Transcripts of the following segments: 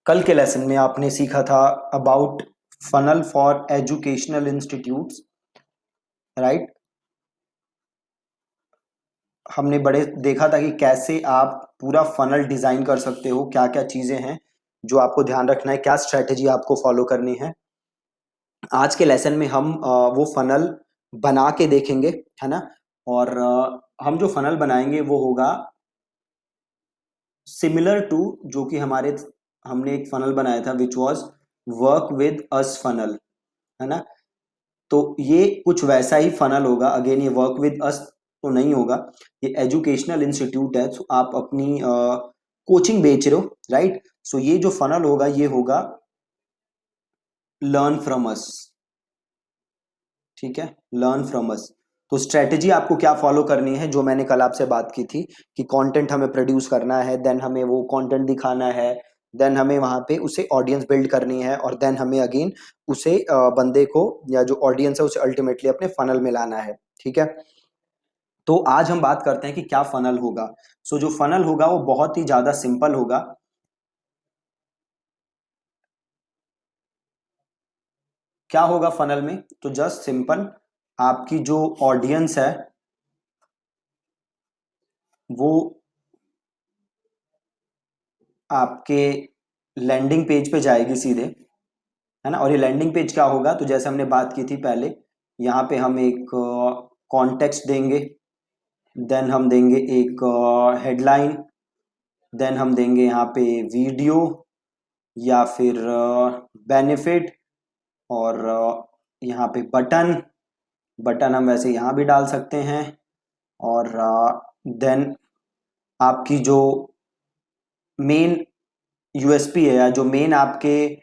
कल के लेसन में आपने सीखा था about funnel for educational institutes, right. हमने बड़े देखा था कि कैसे आप पूरा फनल डिजाइन कर सकते हो, क्या क्या चीजें हैं जो आपको ध्यान रखना है, क्या स्ट्रेटेजी आपको फॉलो करनी है। आज के लेसन में हम वो फनल बना के देखेंगे, है ना। और हम जो फनल बनाएंगे वो होगा सिमिलर टू जो कि हमारे हमने एक फनल बनाया था which was work with us funnel, है ना। तो ये कुछ वैसा ही फनल होगा। अगेन ये वर्क विद अस तो नहीं होगा, ये एजुकेशनल इंस्टीट्यूट है, तो आप अपनी कोचिंग बेच रहे हो, राइट। सो ये जो फनल होगा ये होगा लर्न फ्रॉम अस, ठीक है, लर्न फ्रॉम अस। तो स्ट्रेटेजी आपको क्या फॉलो करनी है, जो मैंने कल आपसे बात की थी कि कंटेंट हमें प्रोड्यूस करना है, देन हमें वो कंटेंट दिखाना है, देन हमें वहां पे उसे ऑडियंस बिल्ड करनी है, और देन हमें अगेन उसे बंदे को या जो ऑडियंस है उसे अल्टीमेटली अपने फनल में लाना है, ठीक है। तो आज हम बात करते हैं कि क्या फनल होगा। सो जो फनल होगा वो बहुत ही ज्यादा सिंपल होगा। क्या होगा फनल में, तो जस्ट सिंपल, आपकी जो ऑडियंस है वो आपके लैंडिंग पेज पे जाएगी सीधे, है ना। और ये लैंडिंग पेज क्या होगा, तो जैसे हमने बात की थी पहले, यहाँ पे हम एक कॉन्टेक्स्ट देंगे, देन हम देंगे एक हेडलाइन, देन हम देंगे यहाँ पे वीडियो या फिर बेनिफिट, और यहाँ पे बटन, बटन हम वैसे यहाँ भी डाल सकते हैं। और देन आपकी जो मेन यूएसपी है, या जो मेन आपके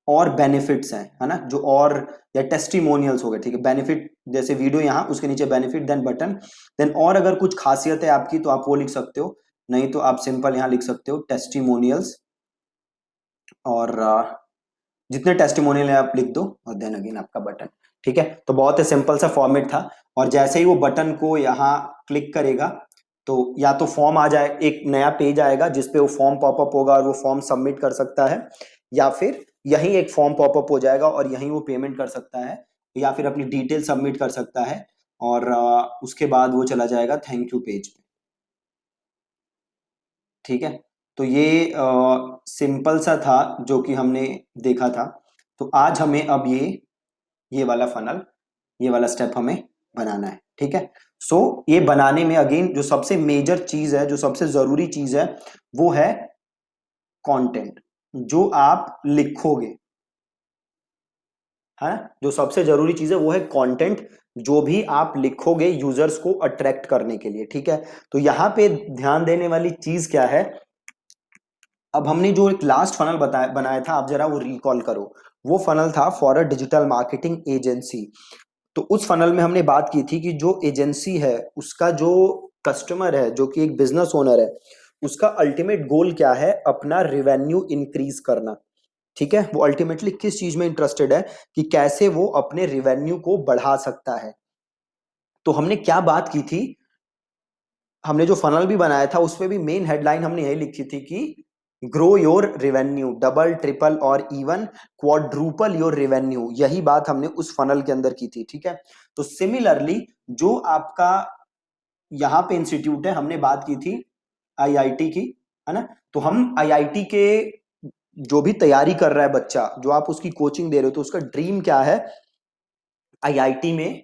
और बेनिफिट्स हैं, है ना, जो और या टेस्टिमोनियल्स हो गए, ठीक है। बेनिफिट जैसे वीडियो यहाँ, उसके नीचे बेनिफिट, देन बटन, देन और अगर कुछ खासियत है आपकी तो आप वो लिख सकते हो, नहीं तो आप सिंपल यहाँ लिख सकते हो टेस्टिमोनियल्स। और जितने टेस्टिमोनियल है आप लिख दो, और देन अगेन आपका बटन, ठीक है। तो बहुत ही सिंपल सा फॉर्मेट था। और जैसे ही वो बटन को यहाँ क्लिक करेगा तो या तो फॉर्म आ जाए, एक नया पेज आएगा जिसपे वो फॉर्म पॉपअप होगा और वो फॉर्म सबमिट कर सकता है, या फिर यहीं एक फॉर्म पॉपअप हो जाएगा और यहीं वो पेमेंट कर सकता है, या फिर अपनी डिटेल सबमिट कर सकता है। और उसके बाद वो चला जाएगा थैंक यू पेज पे, ठीक है। तो ये सिंपल सा था जो कि हमने देखा था। तो आज हमें अब ये वाला फनल, ये वाला स्टेप हमें बनाना है, ठीक है। सो ये बनाने में अगेन जो सबसे मेजर चीज है, जो सबसे जरूरी चीज है, वो है कंटेंट, जो आप लिखोगे, है। जो सबसे जरूरी चीज है वो है कंटेंट, जो भी आप लिखोगे यूजर्स को अट्रैक्ट करने के लिए, ठीक है। तो यहां पे ध्यान देने वाली चीज क्या है, अब हमने जो एक लास्ट फनल बताया बनाया था, आप जरा वो रिकॉल करो। वो फनल था for a digital marketing agency. तो उस फनल में हमने बात की थी कि जो एजेंसी है उसका जो कस्टमर है, जो कि एक बिजनेस ओनर है, उसका अल्टीमेट गोल क्या है, अपना रिवेन्यू इंक्रीज करना, ठीक है। वो अल्टीमेटली किस चीज में इंटरेस्टेड है, कि कैसे वो अपने रिवेन्यू को बढ़ा सकता है। तो हमने क्या बात की थी, हमने जो फनल भी बनाया था उसमें भी मेन हेडलाइन हमने यही लिखी थी कि grow your revenue, double triple और इवन क्वाड्रूपल योर रिवेन्यू, यही बात हमने उस फनल के अंदर की थी, ठीक है। तो सिमिलरली जो आपका यहाँ पे इंस्टीट्यूट है, हमने बात की थी आईआईटी की, है ना। तो हम आईआईटी के जो भी तैयारी कर रहा है बच्चा, जो आप उसकी कोचिंग दे रहे हो, तो उसका ड्रीम क्या है, आईआईटी में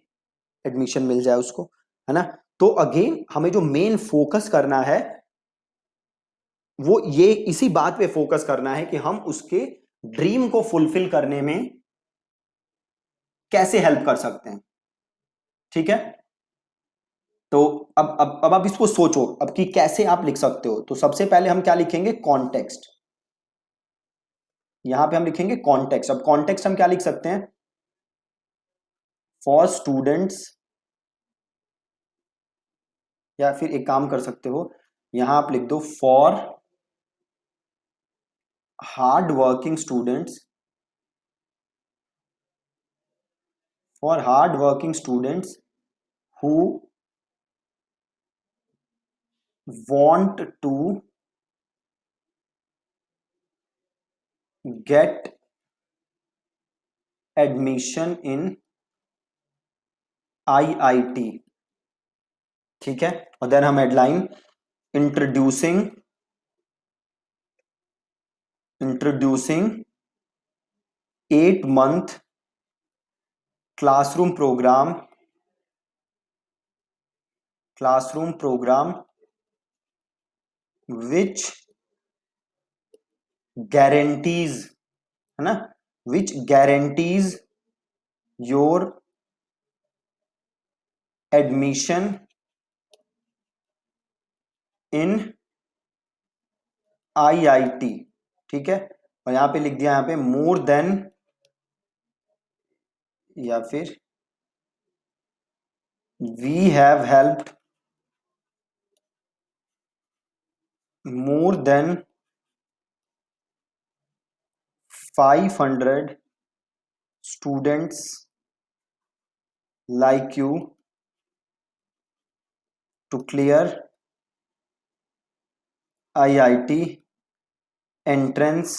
एडमिशन मिल जाए उसको, है ना। तो अगेन हमें जो मेन फोकस करना है वो ये इसी बात पे फोकस करना है कि हम उसके ड्रीम को फुलफिल करने में कैसे हेल्प कर सकते हैं, ठीक है। तो अब आप इसको सोचो अब कि कैसे आप लिख सकते हो। तो सबसे पहले हम क्या लिखेंगे, कॉन्टेक्स्ट। यहां पे हम लिखेंगे कॉन्टेक्स्ट। अब कॉन्टेक्स्ट हम क्या लिख सकते हैं, फॉर स्टूडेंट्स, या फिर एक काम कर सकते हो, यहां आप लिख दो for hard working students, for hard working students who want to get admission in IIT, ठीक है। और देन हम headline introducing introducing 8 month classroom programme which guarantees, है ना, which guarantees your admission in IIT, ठीक है। और यहां पे लिख दिया, यहां पे मोर देन, या फिर we have helped more than 500 students like you to clear IIT entrance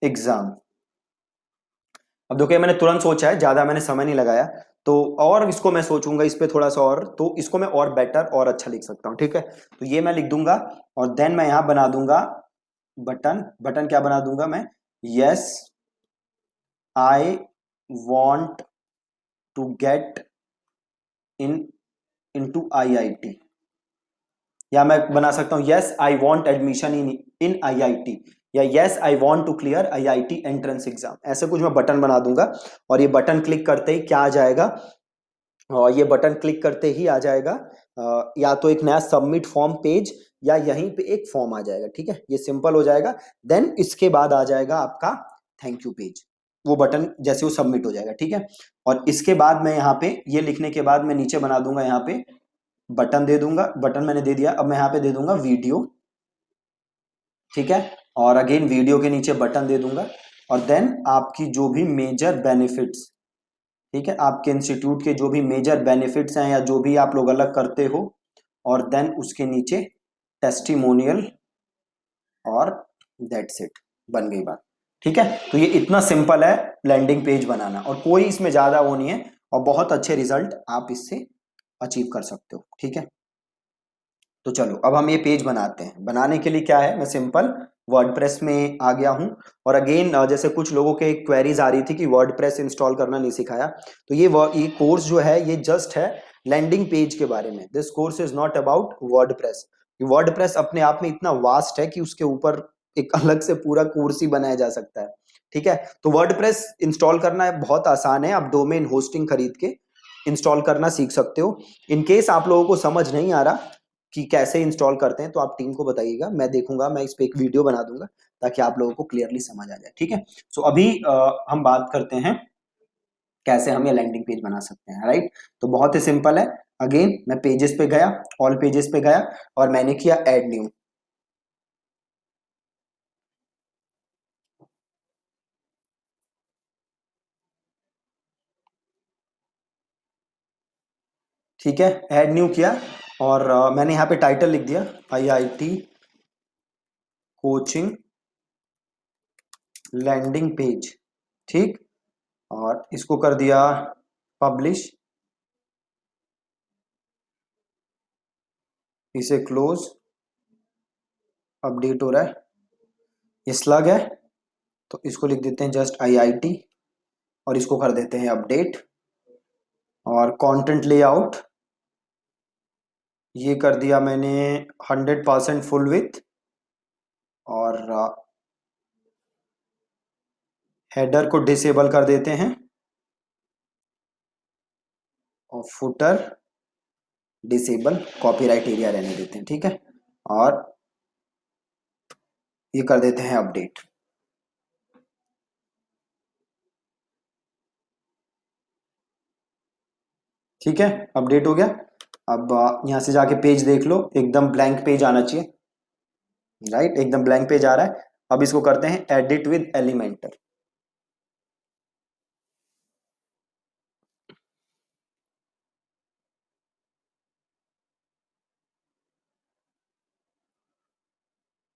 exam. अब देखिए मैंने तुरंत सोचा है, ज्यादा मैंने समय नहीं लगाया, तो और इसको मैं सोचूंगा इस पे थोड़ा सा, और तो इसको मैं और बेटर और अच्छा लिख सकता हूं, ठीक है। तो ये मैं लिख दूंगा, और देन मैं यहां बना दूंगा बटन। बटन क्या बना दूंगा मैं? Yes I want to get in into IIT, या मैं बना सकता हूं yes I want admission in IIT, या yes I want to clear IIT entrance exam, ऐसे कुछ मैं बटन बना दूंगा। और ये बटन क्लिक करते ही क्या आ जाएगा? और ये बटन क्लिक करते ही आ जाएगा या तो एक नया सबमिट फॉर्म पेज, या यहीं पे एक फॉर्म आ जाएगा, ठीक है। ये सिंपल हो जाएगा। देन इसके बाद आ जाएगा आपका थैंक यू पेज, वो बटन जैसे वो सबमिट हो जाएगा, ठीक है। और इसके बाद मैं यहाँ पे ये लिखने के बाद मैं नीचे बना दूंगा, यहाँ पे बटन दे दूंगा। बटन मैंने दे दिया, अब मैं यहाँ पे दे दूंगा वीडियो, ठीक है। और अगेन वीडियो के नीचे बटन दे दूंगा। और देन आपकी जो भी मेजर बेनिफिट्स, ठीक है, आपके इंस्टीट्यूट के जो भी मेजर बेनिफिट्स हैं या जो भी आप लोग अलग करते हो, और देन उसके नीचे टेस्टिमोनियल, और दैट्स इट, बन गई बात, ठीक है। तो ये इतना सिंपल है लैंडिंग पेज बनाना, और कोई इसमें ज्यादा वो नहीं है, और बहुत अच्छे रिजल्ट आप इससे अचीव कर सकते हो, ठीक है। तो चलो अब हम ये पेज बनाते हैं। बनाने के लिए क्या है, मैं सिंपल वर्डप्रेस में आ गया हूं। और अगेन जैसे कुछ लोगों के क्वेरीज आ रही थी कि वर्डप्रेस इंस्टॉल करना नहीं सिखाया, तो ये कोर्स जो है ये जस्ट है लैंडिंग पेज के बारे में। This course is not about WordPress. WordPress अपने आप में इतना वास्ट है कि उसके ऊपर एक अलग से पूरा कोर्स ही बनाया जा सकता है, ठीक है। तो वर्डप्रेस इंस्टॉल करना बहुत आसान है, आप डोमेन होस्टिंग खरीद के इंस्टॉल करना सीख सकते हो। इन केस आप लोगों को समझ नहीं आ रहा कि कैसे इंस्टॉल करते हैं, तो आप टीम को बताइएगा, मैं देखूंगा, मैं इस पे एक वीडियो बना दूंगा ताकि आप लोगों को क्लियरली समझ आ जाए, ठीक है। सो अभी हम बात करते हैं कैसे हम ये लैंडिंग पेज बना सकते हैं, राइट। तो बहुत ही सिंपल है। अगेन मैं पेजेस पे गया, ऑल पेजेस पे गया, और मैंने किया ऐड न्यू, ठीक है। ऐड न्यू किया, और मैंने यहाँ पे टाइटल लिख दिया IIT कोचिंग लैंडिंग पेज, ठीक। और इसको कर दिया पब्लिश, इसे क्लोज, अपडेट हो रहा है, ये स्लग है, तो इसको लिख देते हैं जस्ट IIT, और इसको कर देते हैं अपडेट। और कंटेंट लेआउट ये कर दिया मैंने 100% फुल विथ, और हेडर को डिसेबल कर देते हैं, और फुटर डिसेबल, कॉपीराइट एरिया रहने देते हैं, ठीक है। और ये कर देते हैं अपडेट, ठीक है। अपडेट हो गया। अब यहाँ से जाके पेज देख लो, एकदम ब्लैंक पेज आना चाहिए, राइट, एकदम ब्लैंक पेज आ रहा है। अब इसको करते हैं एडिट विद एलिमेंटर,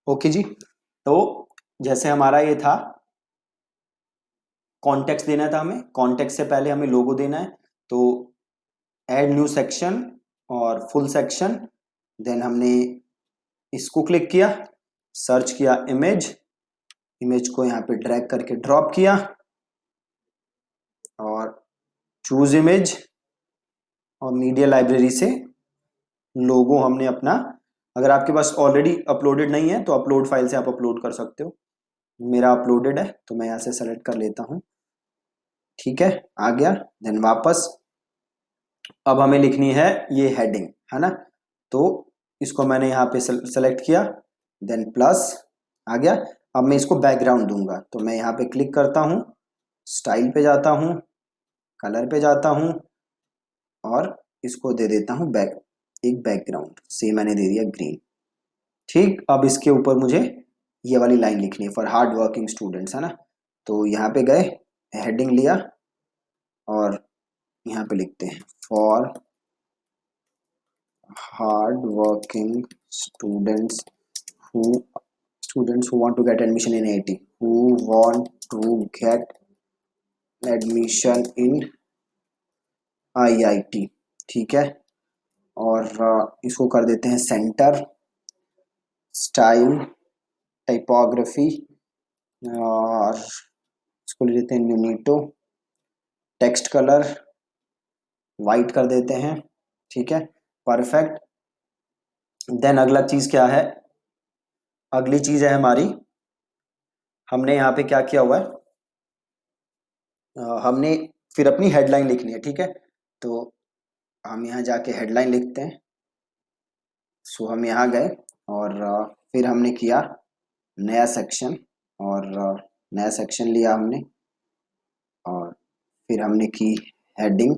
ओके जी। तो जैसे हमारा ये था, कॉन्टेक्स्ट देना था हमें, कॉन्टेक्स्ट से पहले हमें लोगो देना है, तो ऐड न्यू सेक्शन और फुल सेक्शन, देन हमने इसको क्लिक किया, सर्च किया इमेज, इमेज को यहाँ पे ड्रैग करके ड्रॉप किया और चूज इमेज, और मीडिया लाइब्रेरी से लोगो हमने अपना, अगर आपके पास ऑलरेडी अपलोडेड नहीं है तो अपलोड फाइल से आप अपलोड कर सकते हो, मेरा अपलोडेड है तो मैं यहाँ से सेलेक्ट कर लेता हूँ। ठीक है, आ गया। देन वापस अब हमें लिखनी है ये हेडिंग, है ना, तो इसको मैंने यहाँ पे सेलेक्ट किया, देन प्लस, आ गया। अब मैं इसको बैकग्राउंड दूंगा, तो मैं यहाँ पे क्लिक करता हूँ, स्टाइल पे जाता हूँ, कलर पे जाता हूँ और इसको दे देता हूँ एक बैकग्राउंड, से मैंने दे दिया ग्रीन। ठीक, अब इसके ऊपर मुझे ये वाली लाइन लिखनी है, फॉर हार्ड वर्किंग स्टूडेंट्स, है ना, तो यहाँ पे गए, हेडिंग लिया और यहाँ पे लिखते हैं for hard working students who who want to get admission in IIT, who want to get admission in IIT। ठीक है, और इसको कर देते हैं सेंटर, स्टाइल, टाइपोग्राफी, और इसको ले लेते हैं न्यूनीटो, टेक्स्ट कलर वाइट कर देते हैं। ठीक है, परफेक्ट। देन अगला चीज क्या है, अगली चीज है हमारी, हमने यहाँ पे क्या किया हुआ है, हमने फिर अपनी हेडलाइन लिखनी है। ठीक है, तो हम यहाँ जाके हेडलाइन लिखते हैं। सो हम यहाँ गए और फिर हमने किया नया सेक्शन, और नया सेक्शन लिया हमने, और फिर हमने की हेडिंग,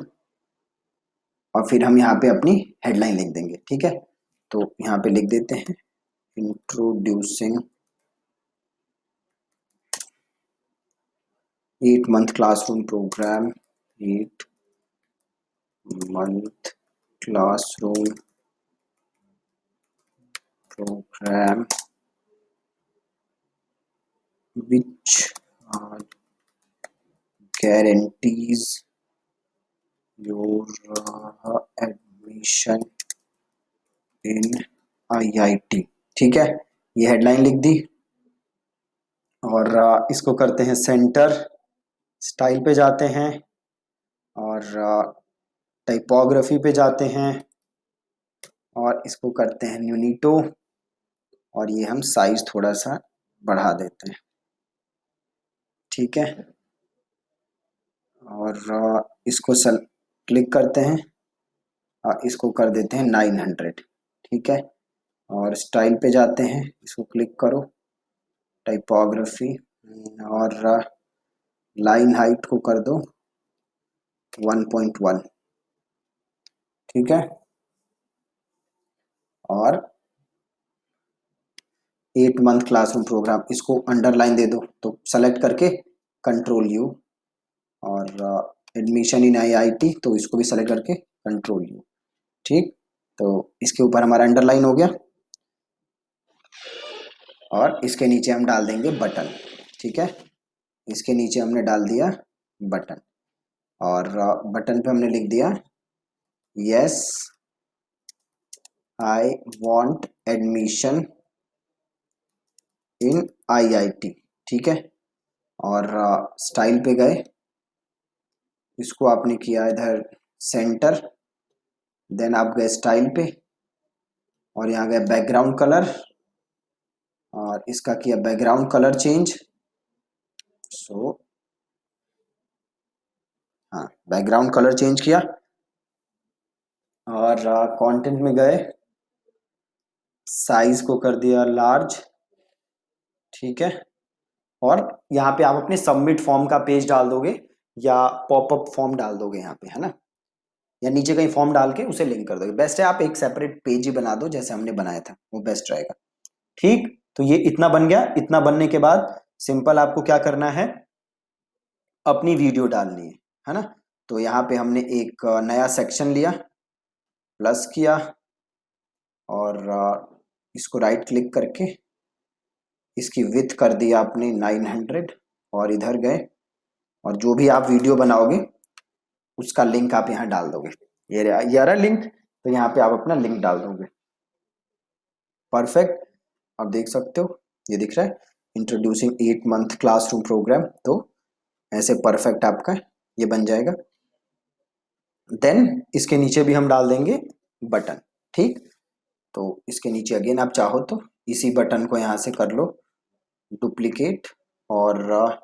और फिर हम यहाँ पे अपनी हेडलाइन लिख देंगे। ठीक है, तो यहाँ पे लिख देते हैं introducing 8 month classroom program, 8 month classroom program which guarantees your admission in IIT। ठीक है, ये हेडलाइन लिख दी, और इसको करते हैं सेंटर, स्टाइल पे जाते हैं और टाइपोग्राफी पे जाते हैं और इसको करते हैं न्यूनीटो, और ये हम साइज थोड़ा सा बढ़ा देते हैं। ठीक है, और इसको क्लिक करते हैं और इसको कर देते हैं 900। ठीक है, और स्टाइल पे जाते हैं, इसको क्लिक करो, टाइपोग्राफी, और लाइन हाइट को कर दो 1.1। ठीक है, और 8 month क्लासरूम प्रोग्राम, इसको अंडरलाइन दे दो, तो सेलेक्ट करके कंट्रोल यू, और एडमिशन इन IIT, तो इसको भी सेलेक्ट करके कंट्रोल यू। ठीक, तो इसके ऊपर हमारा अंडरलाइन हो गया, और इसके नीचे हम डाल देंगे बटन। ठीक है, इसके नीचे हमने डाल दिया बटन, और बटन पे हमने लिख दिया yes I want admission in IIT। ठीक है, और स्टाइल पे गए, इसको आपने किया इधर सेंटर, देन आप गए स्टाइल पे और यहाँ गए बैकग्राउंड कलर, और इसका किया बैकग्राउंड कलर चेंज। सो हाँ, बैकग्राउंड कलर चेंज किया, और कंटेंट में गए, साइज को कर दिया लार्ज। ठीक है, और यहाँ पे आप अपने सबमिट फॉर्म का पेज डाल दोगे या पॉपअप फॉर्म डाल दोगे यहाँ पे, है ना, या नीचे कहीं फॉर्म डाल के उसे लिंक कर दोगे। बेस्ट है आप एक सेपरेट पेज ही बना दो जैसे हमने बनाया था, वो बेस्ट रहेगा। ठीक, तो ये इतना बन गया। इतना बनने के बाद सिंपल आपको क्या करना है, अपनी वीडियो डालनी है ना, तो यहाँ पे हमने एक नया सेक्शन लिया, प्लस किया, और इसको राइट क्लिक करके इसकी विड्थ कर दिया आपने 900 और इधर गए और जो भी आप वीडियो बनाओगे उसका लिंक आप यहाँ डाल दोगे। ये रहा लिंक, तो यहाँ पे आप अपना लिंक डाल दोगे। परफेक्ट। आप देख सकते हो ये दिख रहा है इंट्रोड्यूसिंग 8 मंथ क्लासरूम प्रोग्राम। तो ऐसे परफेक्ट आपका ये बन जाएगा। देन इसके नीचे भी हम डाल देंगे बटन। ठीक, तो इसके नीचे अगेन आप चाहो तो इसी बटन को यहाँ से कर लो डुप्लीकेट और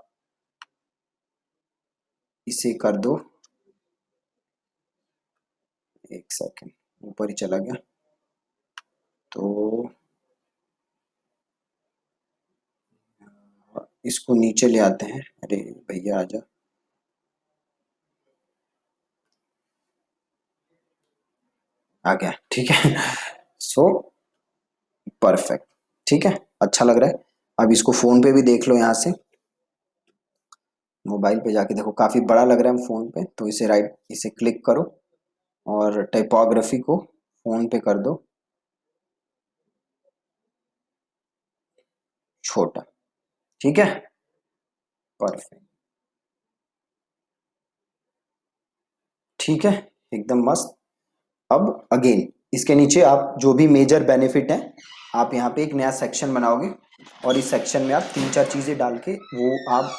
इसे कर दो, एक सेकेंड ऊपर ही चला गया, तो इसको नीचे ले आते हैं। अरे भैया आजा, आ गया। ठीक है सो परफेक्ट। ठीक है, अच्छा लग रहा है। अब इसको फोन पे भी देख लो, यहाँ से मोबाइल पे जाके देखो, काफी बड़ा लग रहा है फोन पे। तो इसे इसे क्लिक करो और टाइपोग्राफी को फोन पे कर दो छोटा। ठीक है, परफेक्ट। ठीक है, एकदम मस्त। अब अगेन इसके नीचे आप जो भी मेजर बेनिफिट है, आप यहाँ पे एक नया सेक्शन बनाओगे और इस सेक्शन में आप 3-4 चीजें डाल के वो आप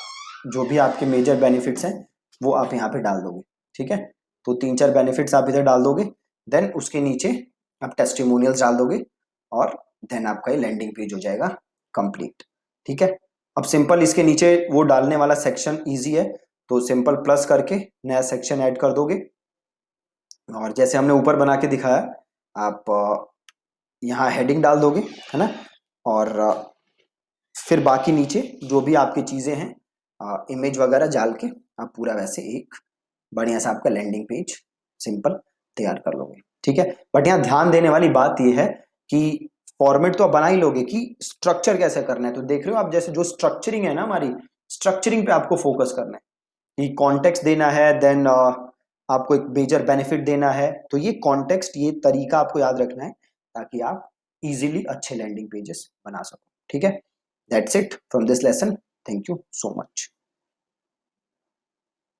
जो भी आपके मेजर बेनिफिट्स हैं वो आप यहाँ पे डाल दोगे। ठीक है, तो 3-4 बेनिफिट्स आप इधर डाल दोगे। देन उसके नीचे आप टेस्टिमोनियल्स डाल दोगे और देन आपका ये लैंडिंग पेज हो जाएगा कंप्लीट। ठीक है, अब सिंपल इसके नीचे वो डालने वाला सेक्शन ईजी है, तो सिंपल प्लस करके नया सेक्शन ऐड कर दोगे और जैसे हमने ऊपर बना के दिखाया आप यहाँ हेडिंग डाल दोगे, है ना। और फिर बाकी नीचे जो भी आपकी चीज़ें हैं इमेज वगैरह डाल के आप पूरा वैसे एक बढ़िया सा आपका लैंडिंग पेज सिंपल तैयार कर लोगे। ठीक है, बट यहाँ ध्यान देने वाली बात यह है कि फॉर्मेट तो आप बना ही लोगे कि स्ट्रक्चर कैसे करना है। तो देख रहे हो आप, जैसे जो स्ट्रक्चरिंग है ना हमारी, स्ट्रक्चरिंग पे आपको फोकस करना है कि कॉन्टेक्स्ट देना है, देन आपको एक मेजर बेनिफिट देना है। तो ये कॉन्टेक्स्ट, ये तरीका आपको याद रखना है ताकि आप इजीली अच्छे लैंडिंग पेजेस बना सको। ठीक है, that's it from this lesson. Thank you so much.